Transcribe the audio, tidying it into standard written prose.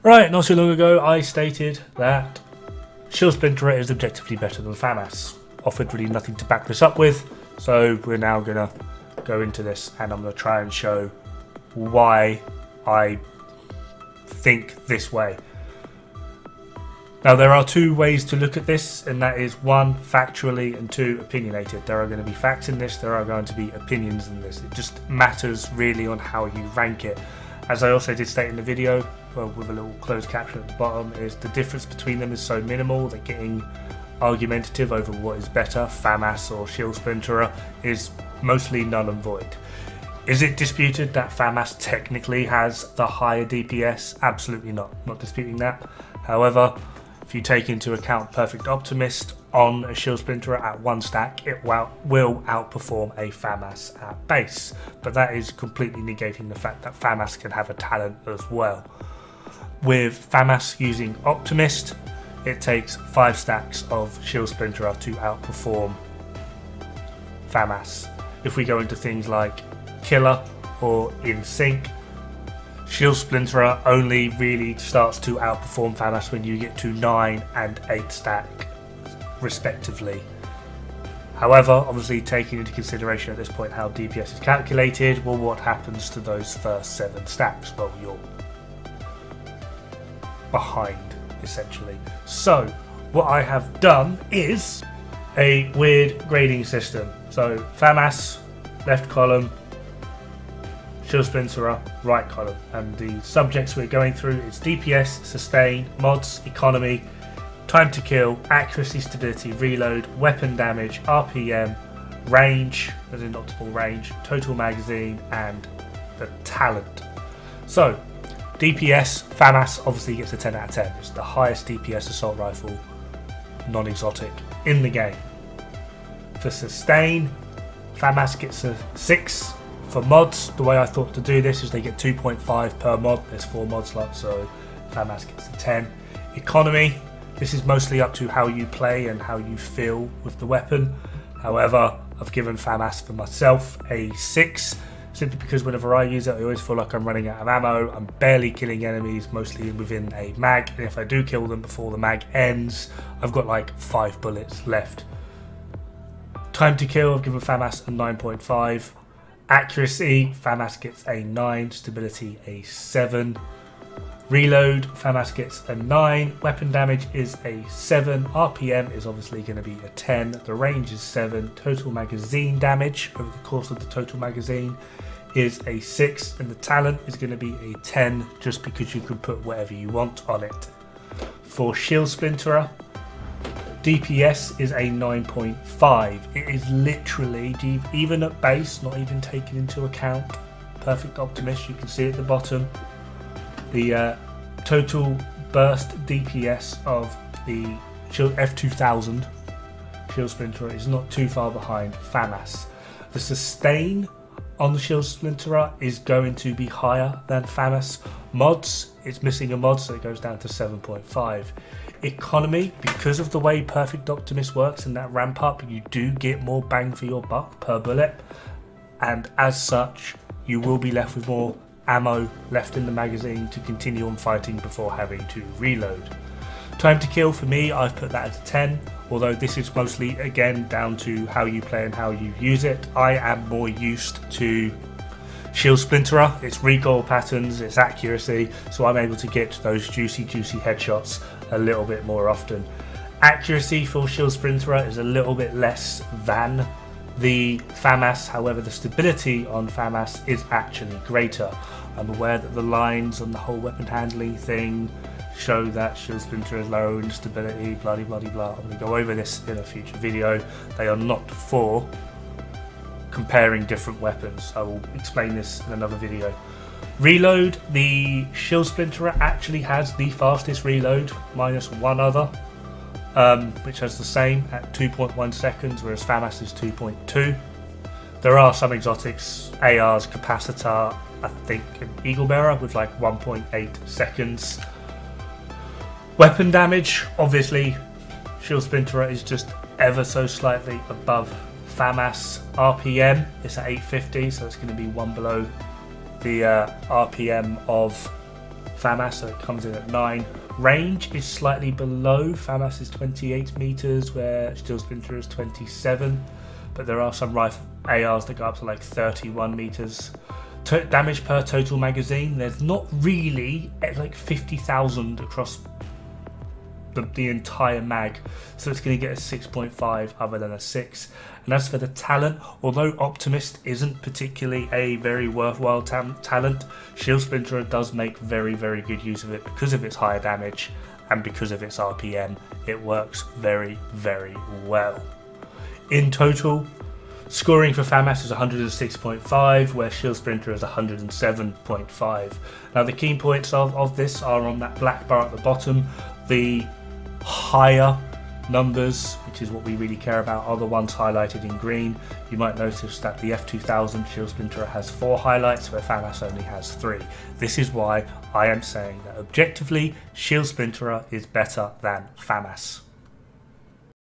Right, not too long ago I stated that Shield Splinterer is objectively better than F.A.M.A.S. Offered really nothing to back this up with, so we're now going to go into this and I'm going to try and show why I think this way. Now there are two ways to look at this, and that is one, factually, and two, opinionated. There are going to be facts in this, there are going to be opinions in this. It just matters really on how you rank it. As I also did state in the video, with a little closed caption at the bottom, is the difference between them is so minimal that getting argumentative over what is better, F.A.M.A.S. or Shield Splinterer, is mostly null and void. Is it disputed that F.A.M.A.S. technically has the higher DPS? Absolutely not. Not disputing that. However, if you take into account Perfect Optimist on a Shield Splinterer at 1 stack, it will outperform a F.A.M.A.S. at base. But that is completely negating the fact that F.A.M.A.S. can have a talent as well. With F.A.M.A.S. using Optimist, it takes 5 stacks of Shield Splinterer to outperform F.A.M.A.S. If we go into things like Killer or In Sync, Shield Splinterer only really starts to outperform F.A.M.A.S. when you get to 9 and 8 stack respectively. However, obviously taking into consideration at this point how DPS is calculated, well, what happens to those first 7 stacks? Well, you're behind essentially. So what I have done is a weird grading system. So F.A.M.A.S. left column, Shield Splinterer right column, and the subjects we're going through is DPS, sustain, mods, economy, time to kill, accuracy, stability, reload, weapon damage, RPM, range, as in optimal range, total magazine, and the talent. So DPS, F.A.M.A.S. obviously gets a 10 out of 10. It's the highest DPS assault rifle, non-exotic, in the game. For sustain, F.A.M.A.S. gets a 6. For mods, the way I thought to do this is they get 2.5 per mod. There's 4 mod slots, so F.A.M.A.S. gets a 10. Economy, this is mostly up to how you play and how you feel with the weapon. However, I've given F.A.M.A.S. for myself a 6, simply because whenever I use it, I always feel like I'm running out of ammo. I'm barely killing enemies, mostly within a mag, and if I do kill them before the mag ends, I've got like 5 bullets left. Time to kill, I've given F.A.M.A.S. a 9.5. Accuracy, F.A.M.A.S. gets a 9, stability a 7. Reload, F.A.M.A.S. gets a 9, weapon damage is a 7, RPM is obviously going to be a 10, the range is 7, total magazine damage over the course of the total magazine is a 6, and the talent is going to be a 10 just because you can put whatever you want on it. For Shield Splinterer, DPS is a 9.5. It is literally, even at base, not even taken into account Perfect Optimist, you can see at the bottom, the total burst DPS of the Shield F2000 Shield Splinterer is not too far behind F.A.M.A.S. The sustain on the Shield Splinterer is going to be higher than F.A.M.A.S. Mods, it's missing a mod, so it goes down to 7.5. Economy, because of the way Perfect Optimist works and that ramp up, you do get more bang for your buck per bullet, and as such you will be left with more ammo left in the magazine to continue on fighting before having to reload. Time to kill, for me, I've put that at a 10, although this is mostly again down to how you play and how you use it. I am more used to Shield Splinterer, its recoil patterns, its accuracy, so I'm able to get those juicy headshots a little bit more often. Accuracy for Shield Splinterer is a little bit less than the F.A.M.A.S, however the stability on F.A.M.A.S is actually greater. I'm aware that the lines on the whole weapon handling thing show that Shield Splinterer is low in stability, blah blah blah. I'm going to go over this in a future video. They are not for comparing different weapons. I will explain this in another video. Reload, the Shield Splinterer actually has the fastest reload, minus one other, which has the same at 2.1 seconds, whereas F.A.M.A.S is 2.2. There are some exotics, ARs, Capacitor, I think an Eagle Bearer with like 1.8 seconds. Weapon damage, obviously, Shield Splinterer is just ever so slightly above F.A.M.A.S. RPM. It's at 850, so it's going to be one below the RPM of F.A.M.A.S, so it comes in at 9. Range is slightly below. F.A.M.A.S is 28 meters, where Shield Splinterer is 27. But there are some rifle ARs that go up to like 31 meters. Damage per total magazine, there's not really like 50,000 across the entire mag, so it's going to get a 6.5 other than a 6. And as for the talent, although Optimist isn't particularly a very worthwhile talent, Shield Splinterer does make very good use of it because of its higher damage and because of its RPM. It works very well. In total, scoring for F.A.M.A.S is 106.5, where Shield Splinterer is 107.5. Now the key points of this are on that black bar at the bottom. The higher numbers, which is what we really care about, are the ones highlighted in green. You might notice that the F2000 Shield Splinterer has 4 highlights, where F.A.M.A.S only has 3. This is why I am saying that objectively, Shield Splinterer is better than F.A.M.A.S.